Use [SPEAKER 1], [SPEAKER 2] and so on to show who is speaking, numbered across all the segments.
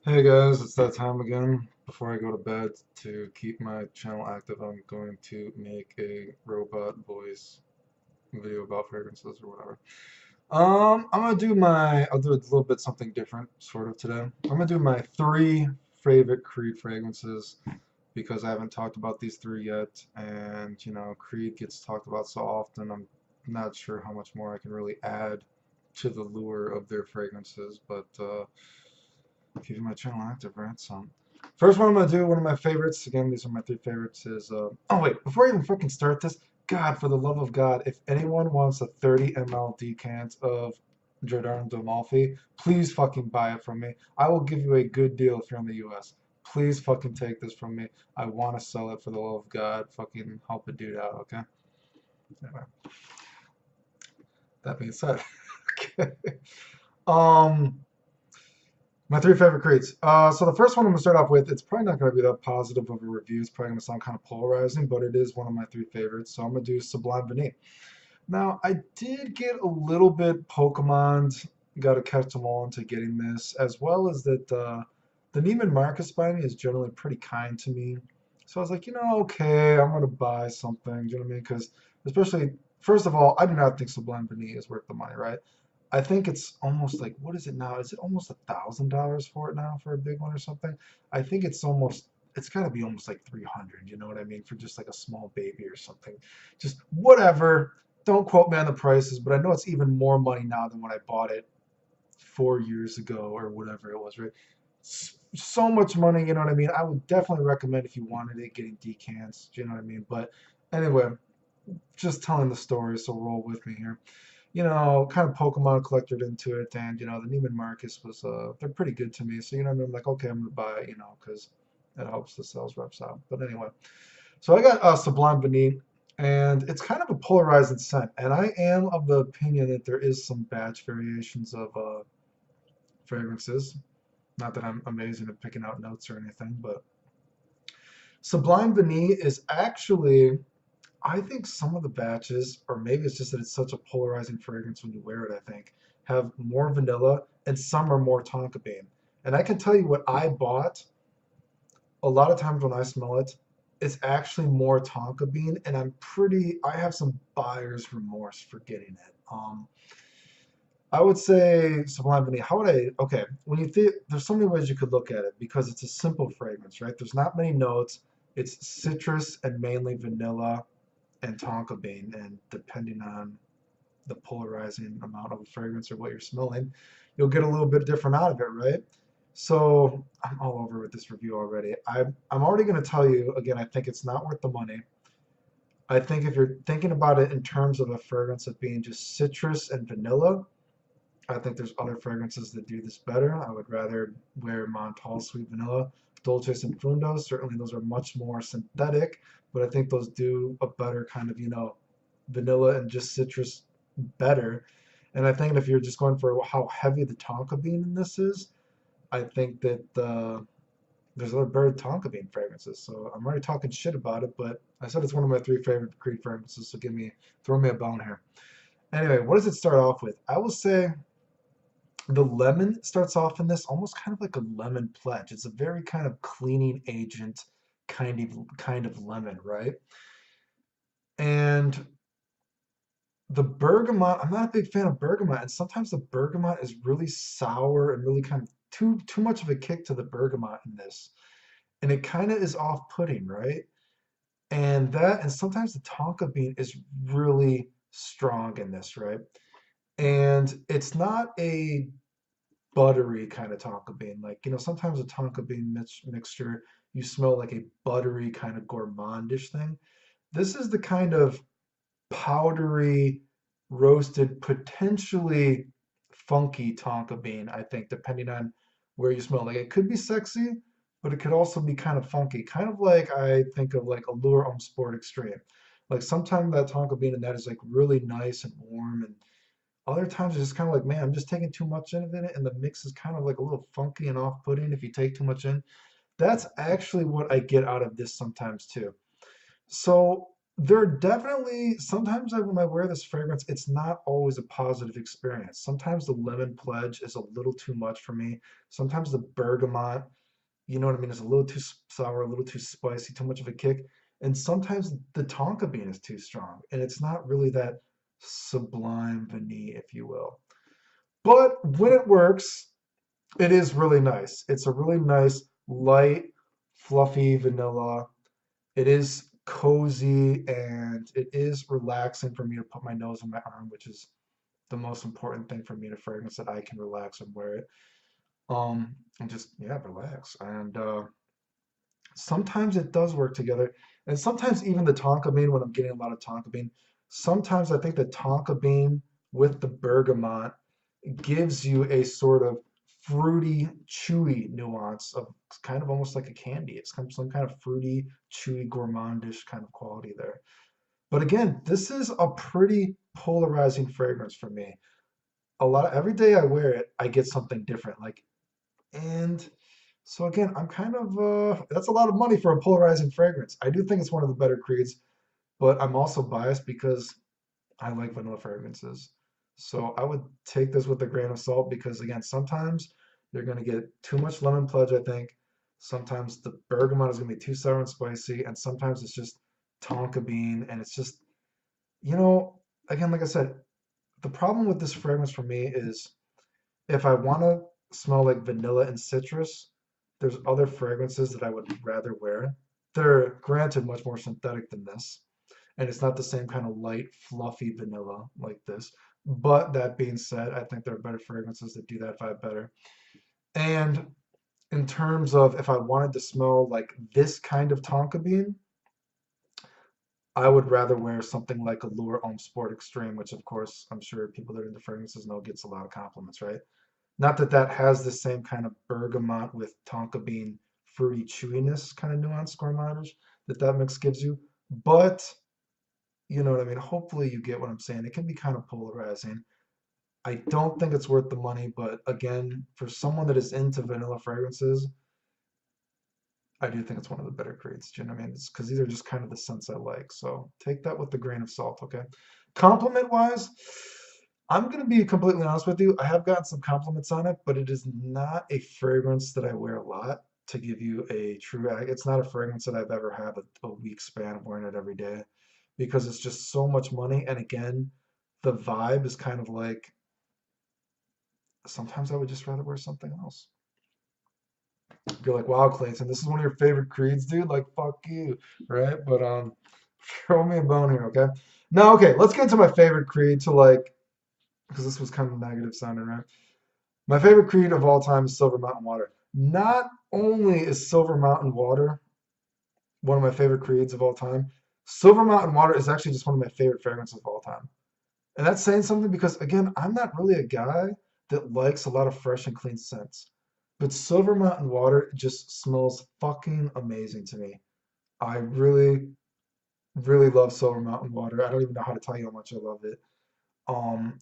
[SPEAKER 1] Hey guys, it's that time again. Before I go to bed, to keep my channel active, I'm going to make a robot voice video about fragrances or whatever. I'll do a little bit something different, sort of today. I'm gonna do my three favorite Creed fragrances because I haven't talked about these three yet, and Creed gets talked about so often. I'm not sure how much more I can really add to the lure of their fragrances, but keeping my channel active, right? So, first one I'm gonna do, one of my favorites. Again, these are my three favorites. Oh wait, before I even freaking start this, God, for the love of God, if anyone wants a 30 ml decant of Giordano d'Amalfi, please fucking buy it from me. I will give you a good deal if you're in the U.S. Please fucking take this from me. I want to sell it for the love of God. Fucking help a dude out, okay? Anyway, that being said, okay. Um, My three favorite creeds. So the first one I'm gonna start off with, it's probably not gonna be that positive of a review. It's probably gonna sound kind of polarizing, but it is one of my three favorites. So I'm gonna do Sublime Vanille. Now I did get a little bit Pokemon, got to catch them all into getting this, as well as that the Neiman Marcus by me is generally pretty kind to me. So I was like, okay, I'm gonna buy something. Do you know what I mean? Because especially, first of all, I do not think Sublime Vanille is worth the money, right? I think it's almost like, what is it now? Is it almost $1,000 for it now for a big one or something? I think it's got to be almost like 300. You know what I mean? For just like a small baby or something. Just whatever. Don't quote me on the prices, but I know it's even more money now than when I bought it 4 years ago or whatever it was, right? So much money, you know what I mean? I would definitely recommend if you wanted it getting decants, you know what I mean? But anyway, just telling the story, so roll with me here. Kind of Pokemon collected into it, and the Neiman Marcus was they're pretty good to me. So I mean, I'm like, okay, I'm gonna buy it, because it helps the sales reps out. But anyway, so I got Sublime Vanille, and it's kind of a polarizing scent. And I am of the opinion that there is some batch variations of fragrances. Not that I'm amazing at picking out notes or anything, but Sublime Vanille is actually, I think some of the batches, or maybe it's just that it's such a polarizing fragrance when you wear it, I think, have more vanilla and some are more tonka bean. And I can tell you what I bought a lot of times when I smell it, it's actually more tonka bean, and I have some buyer's remorse for getting it. I would say Sublime Vanilla. How would okay, when you think, there's so many ways you could look at it because it's a simple fragrance, right? There's not many notes. It's citrus and mainly vanilla and tonka bean, and depending on the polarizing amount of fragrance or what you're smelling, you'll get a little bit different out of it, right? So I'm all over with this review already. I'm already going to tell you again. I think it's not worth the money. I think if you're thinking about it in terms of a fragrance of being just citrus and vanilla, I think there's other fragrances that do this better. I would rather wear Montal Sweet Vanilla, Dolces and Fundos. Certainly, those are much more synthetic, but I think those do a better kind of, vanilla and just citrus better. And I think if you're just going for how heavy the tonka bean in this is, I think that there's other bird tonka bean fragrances. So I'm already talking shit about it, but I said it's one of my three favorite Creed fragrances. So throw me a bone here. Anyway, what does it start off with? I will say the lemon starts off in this almost kind of like a lemon pledge. It's a very kind of cleaning agent kind of lemon, right? And the bergamot, I'm not a big fan of bergamot, and sometimes the bergamot is really sour and really kind of too much of a kick to the bergamot in this. And it kind of is off-putting, right? And sometimes the tonka bean is really strong in this, right? And it's not a buttery kind of tonka bean. Like, sometimes a tonka bean mixture, you smell like a buttery kind of gourmandish thing. This is the kind of powdery, roasted, potentially funky tonka bean, I think, depending on where you smell. Like, it could be sexy, but it could also be kind of funky. Kind of like I think of like Allure Homme Sport Extreme. Like sometimes that tonka bean and that is like really nice and warm, and other times it's just kind of like, man, I'm just taking too much in it, and the mix is kind of like a little funky and off-putting if you take too much in. That's actually what I get out of this sometimes too. So There are definitely sometimes when I wear this fragrance, it's not always a positive experience. Sometimes the lemon pledge is a little too much for me. Sometimes the bergamot, you know what I mean, is a little too sour, a little too spicy, too much of a kick. And sometimes the tonka bean is too strong, and it's not really that sublime vanille, if you will. But when it works, it is really nice. It's a really nice, light, fluffy vanilla. It is cozy and it is relaxing for me to put my nose on my arm, which is the most important thing for me in a fragrance that I can relax and wear it. And just yeah, relax. And sometimes it does work together, and sometimes even the tonka bean when I'm getting a lot of tonka bean. Sometimes I think the tonka bean with the bergamot gives you a sort of fruity, chewy nuance of kind of almost like a candy. It's kind of some kind of fruity, chewy, gourmandish kind of quality there. But again, this is a pretty polarizing fragrance for me. Every day I wear it, I get something different. And so again, I'm kind of that's a lot of money for a polarizing fragrance. I do think it's one of the better creeds, but I'm also biased because I like vanilla fragrances. So I would take this with a grain of salt because again, sometimes you're gonna get too much lemon pledge, I think. Sometimes the bergamot is gonna be too sour and spicy, and sometimes it's just tonka bean, and it's just, you know, again, like I said, the problem with this fragrance for me is if I want to smell like vanilla and citrus, there's other fragrances that I would rather wear. They're granted much more synthetic than this, and it's not the same kind of light, fluffy vanilla like this. But that being said, I think there are better fragrances that do that vibe better. And in terms of if I wanted to smell like this kind of tonka bean, I would rather wear something like Allure Homme Sport Extreme, which of course I'm sure people that are into fragrances know gets a lot of compliments, right? Not that that has the same kind of bergamot with tonka bean fruity chewiness kind of nuance gourmandage that that mix gives you, but you know what I mean. Hopefully you get what I'm saying. It can be kind of polarizing. I don't think it's worth the money, but again, for someone that is into vanilla fragrances, I do think it's one of the better creeds. Do you know what I mean? It's because these are just kind of the scents I like. So take that with a grain of salt, okay? Compliment wise, I'm gonna be completely honest with you. I have gotten some compliments on it, but it is not a fragrance that I wear a lot. To give you a true, it's not a fragrance that I've ever had a week span of wearing it every day, because it's just so much money. And again, the vibe is kind of like sometimes I would just rather wear something else. You're like, wow, Clayton, this is one of your favorite creeds, dude. Like, fuck you, right? But throw me a bone here, okay? Now, okay, let's get into my favorite creed to like, because this was kind of negative sounding, right? My favorite creed of all time is Silver Mountain Water. Not only is Silver Mountain Water one of my favorite creeds of all time, Silver Mountain Water is actually just one of my favorite fragrances of all time. And that's saying something because, again, I'm not really a guy that likes a lot of fresh and clean scents. But Silver Mountain Water just smells fucking amazing to me. I really, really love Silver Mountain Water. I don't even know how to tell you how much I love it. Um,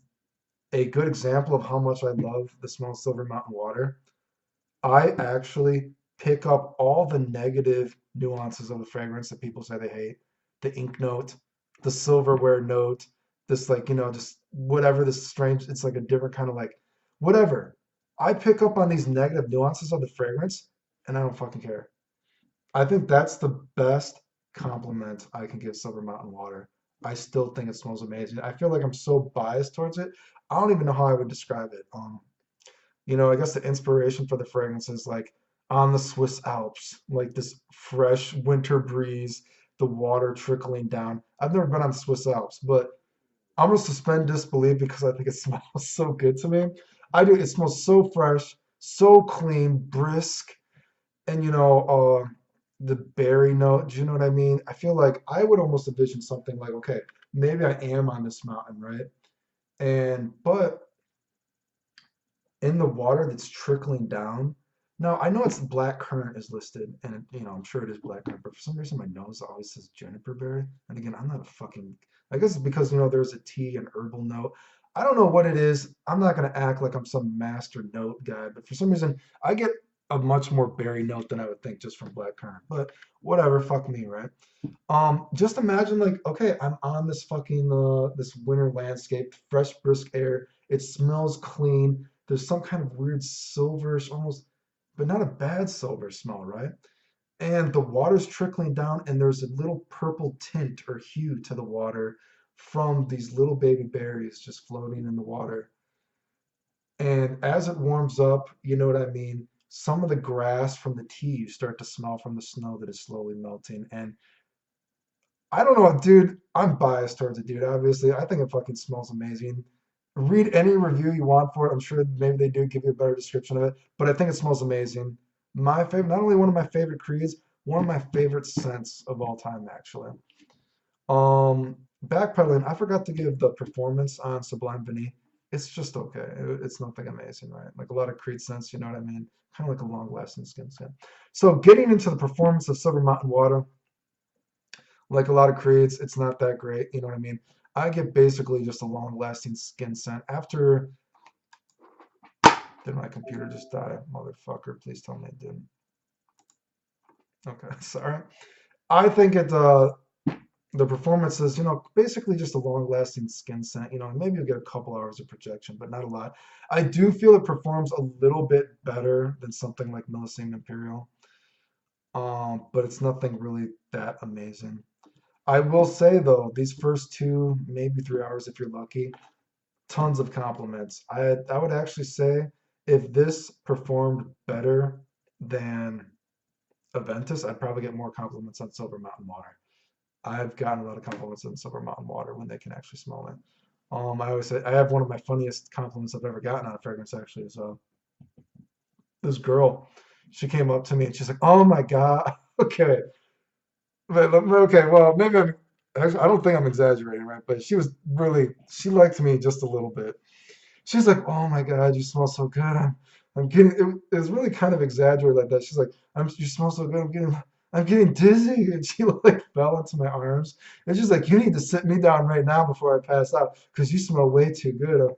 [SPEAKER 1] a good example of how much I love the smell of Silver Mountain Water, I actually pick up all the negative nuances of the fragrance that people say they hate. The ink note, the silverware note, this like, just whatever this strange, it's like a different kind of like whatever. I pick up on these negative nuances of the fragrance and I don't fucking care. I think that's the best compliment I can give Silver Mountain Water. I still think it smells amazing. I feel like I'm so biased towards it. I don't even know how I would describe it. I guess the inspiration for the fragrance is like on the Swiss Alps, like this fresh winter breeze, the water trickling down. I've never been on the Swiss Alps, but I'm gonna suspend disbelief because I think it smells so good to me. I do. It smells so fresh, so clean, brisk, and the berry note. Do you know what I mean? I feel like I would almost envision something like, okay, maybe I am on this mountain, right? But in the water that's trickling down. Now I know it's black currant is listed, and I'm sure it is black currant, but for some reason my nose always says juniper berry. And again, I'm not a fucking. I guess it's because there's a tea and herbal note. I don't know what it is. I'm not gonna act like I'm some master note guy, but for some reason I get a much more berry note than I would think just from blackcurrant. But whatever, fuck me, right? Just imagine like, okay, I'm on this fucking this winter landscape, fresh, brisk air. It smells clean. There's some kind of weird silverish, almost, but not a bad silver smell, right? And the water's trickling down, and there's a little purple tint or hue to the water from these little baby berries just floating in the water. And as it warms up, you know what I mean? Some of the grass from the tea you start to smell from the snow that is slowly melting. And I don't know, dude. I'm biased towards it, dude. Obviously, I think it fucking smells amazing. Read any review you want for it. I'm sure maybe they do give you a better description of it, but I think it smells amazing. My favorite, not only one of my favorite creeds, one of my favorite scents of all time, actually. Backpedaling, I forgot to give the performance on Sublime Vanille. It's just okay. It's nothing amazing, right? Like a lot of Creed scents, you know what I mean? Kind of like a long-lasting skin scent. So getting into the performance of Silver Mountain Water, like a lot of creeds, it's not that great. You know what I mean? I get basically just a long-lasting skin scent. After, did my computer just die? Motherfucker, please tell me it didn't. Okay, sorry. I think the performance is, basically just a long-lasting skin scent. Maybe you'll get a couple hours of projection, but not a lot. I do feel it performs a little bit better than something like Millicent Imperial, but it's nothing really that amazing. I will say though, these first 2, maybe 3 hours if you're lucky, tons of compliments. I would actually say if this performed better than Aventus, I'd probably get more compliments on Silver Mountain Water. I've gotten a lot of compliments on Silver Mountain Water when they can actually smell it. I always say I have one of my funniest compliments I've ever gotten on a fragrance actually is this girl. She came up to me and she's like, "Oh my God, okay, okay, well maybe I'm actually I don't think I'm exaggerating, right? But she liked me just a little bit. She's like, "Oh my God, you smell so good. I'm getting." It was really kind of exaggerated like that. She's like, You smell so good. I'm getting dizzy." And she like fell into my arms. And she's like, "You need to sit me down right now before I pass out because you smell way too good."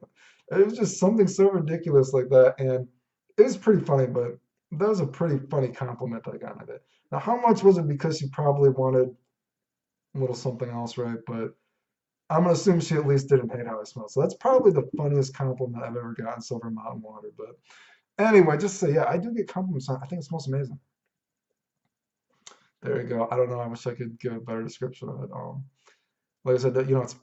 [SPEAKER 1] It was just something so ridiculous like that, and it was pretty funny. But that was a pretty funny compliment that I got out of it. Now, how much was it because she probably wanted a little something else, right? But I'm gonna assume she at least didn't hate how I smell. So that's probably the funniest compliment I've ever gotten Silver Mountain Water. But anyway, just say yeah, I do get compliments on. I think it smells amazing. There you go. I don't know. I wish I could give a better description of it. Like I said, it's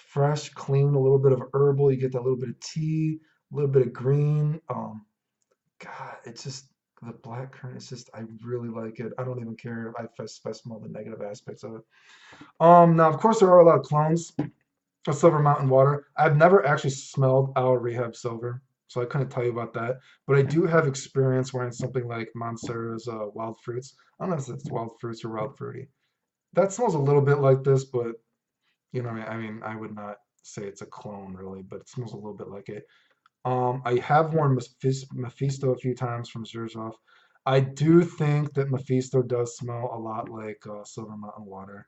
[SPEAKER 1] fresh, clean, a little bit of herbal. You get that little bit of tea, a little bit of green. God, it's just the black currant. It's just I really like it. I don't even care if I smell the negative aspects of it. Now of course there are a lot of clones a Silver Mountain Water. I've never actually smelled our Rehab Silver, so I couldn't tell you about that. But I do have experience wearing something like Montserrat's Wild Fruits. I don't know if it's Wild Fruits or Wild Fruity. That smells a little bit like this, but I mean, I would not say it's a clone really, but it smells a little bit like it. I have worn Mephisto a few times from Zerzov. I do think that Mephisto does smell a lot like Silver Mountain Water.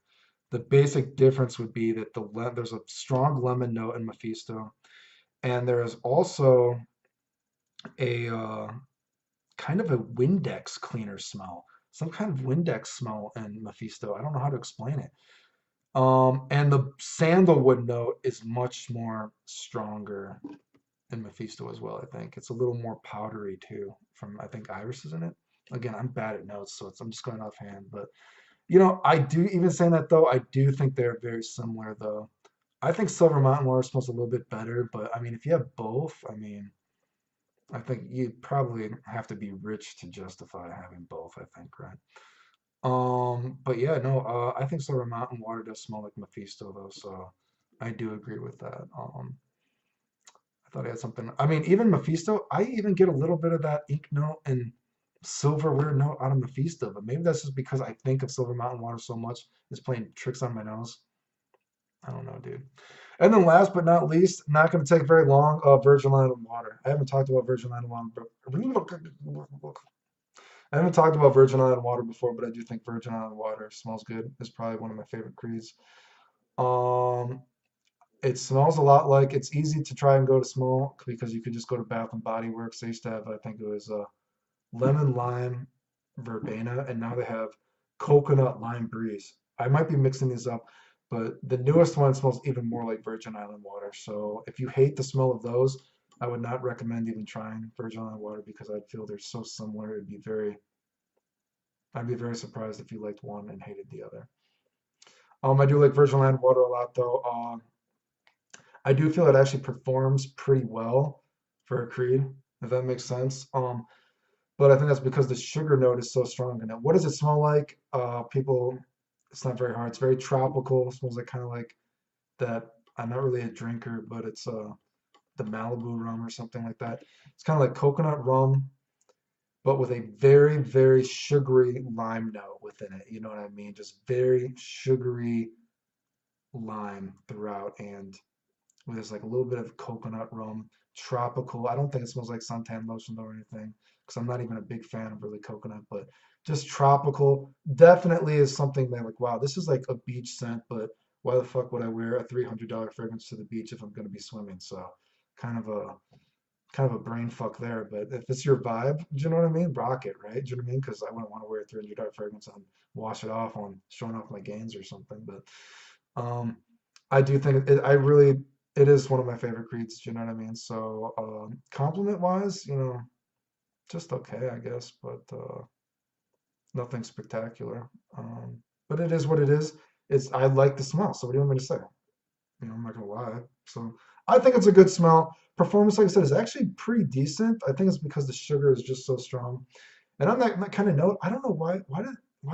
[SPEAKER 1] The basic difference would be that there's a strong lemon note in Mephisto, and there is also a kind of a Windex cleaner smell, some kind of Windex smell in Mephisto. I don't know how to explain it. And the sandalwood note is much more stronger in Mephisto as well, I think. It's a little more powdery too, from I think Iris is in it. Again, I'm bad at notes, so I'm just going offhand. But I do even saying that though, I do think they're very similar though. I think Silver Mountain Water smells a little bit better, but I mean, if you have both, I mean, I think you probably have to be rich to justify having both, I think, right? But yeah, no, I think Silver Mountain Water does smell like Mephisto though, so I do agree with that. I thought I had something. I mean, even Mephisto, I even get a little bit of that ink note and silver weird note out of Mephisto, but maybe that's just because I think of Silver Mountain Water so much, it's playing tricks on my nose. I don't know, dude. And then last but not least, not going to take very long, Virgin Island Water. I haven't talked about Virgin Island Water. I haven't talked about Virgin Island Water before, but I do think Virgin Island Water smells good. It's probably one of my favorite creeds. Um, It smells a lot like it's easy to try and go to smell because you could just go to Bath and Body Works. They used to have, I think it was lemon lime verbena, and now they have coconut lime breeze. I might be mixing these up, but the newest one smells even more like Virgin Island water. So if you hate the smell of those, I would not recommend even trying Virgin Island water because I feel they're so similar. I'd be very surprised if you liked one and hated the other. I do like Virgin Island water a lot though. I do feel it actually performs pretty well for a creed, if that makes sense. But I think that's because the sugar note is so strong in it. What does it smell like? It's not very hard. It's very tropical. It smells like kind of like that. I'm not really a drinker, but it's the Malibu rum or something like that. It's kind of like coconut rum, but with a very, very sugary lime note within it. You know what I mean? Just very sugary lime throughout, and there's like a little bit of coconut rum, tropical. I don't think it smells like suntan lotion though or anything, because I'm not even a big fan of really coconut, but just tropical. Definitely is something that like, wow, this is like a beach scent, but why the fuck would I wear a $300 fragrance to the beach if I'm going to be swimming? So kind of a kind of a brain fuck there. But if it's your vibe, do you know what I mean? Rock it, right? Do you know what I mean? Because I wouldn't want to wear a $300 fragrance and wash it off on showing off my gains or something. But um, I do think it is one of my favorite creeds. Do you know what I mean? So compliment wise, just okay, I guess, but nothing spectacular. But it is what it is. I like the smell. So what do you want me to say? I'm not gonna lie. So I think it's a good smell. Performance, like I said, is actually pretty decent. I think it's because the sugar is just so strong. And on that kind of note, I don't know why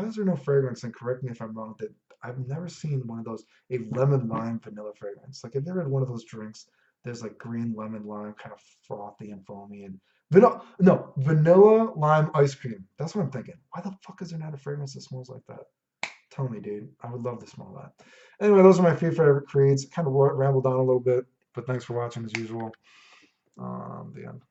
[SPEAKER 1] is there no fragrance? And correct me if I'm wrong. That I've never seen one of those a lemon lime vanilla fragrance. Like have you ever had one of those drinks? There's like green lemon lime, kind of frothy and foamy, and vanilla lime ice cream. That's what I'm thinking. Why the fuck is there not a fragrance that smells like that? Tell me, dude. I would love to smell that. Anyway, those are my few favorite creeds. Kind of rambled on a little bit, but thanks for watching as usual. The end.